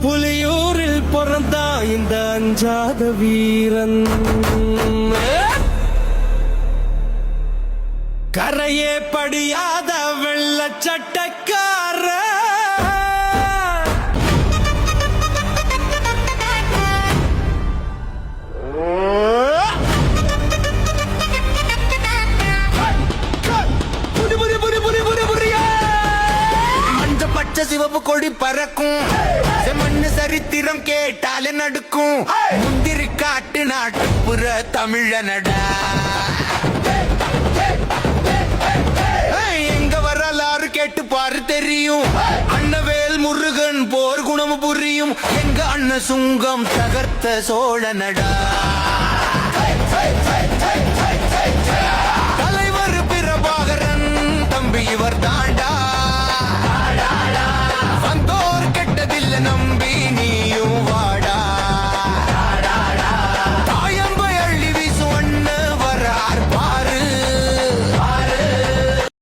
புலியூரில் பிறந்தா இந்த அஞ்சாத வீரன், கரையே படியாத வெள்ளச்சட்டக்கார, சிவப்பு கொடி பறக்கும், செம்மண்ணு சரித்திரம் கேட்டாலே நடுக்கும், முந்திரி காட்டு நாட்டுப்புற தமிழனடா. எங்க வரலாறு கேட்டு பாரு தெரியும், அண்ணவேல் முருகன் போர் குணம் புரியும், எங்க அண்ண சுங்கம் தகர்த்த சோழனடா. தலைவர் பிரபாகரன் தம்பி இவர் தாண்டா, வந்தோர் கெட்டதில்ல நம்பி நீ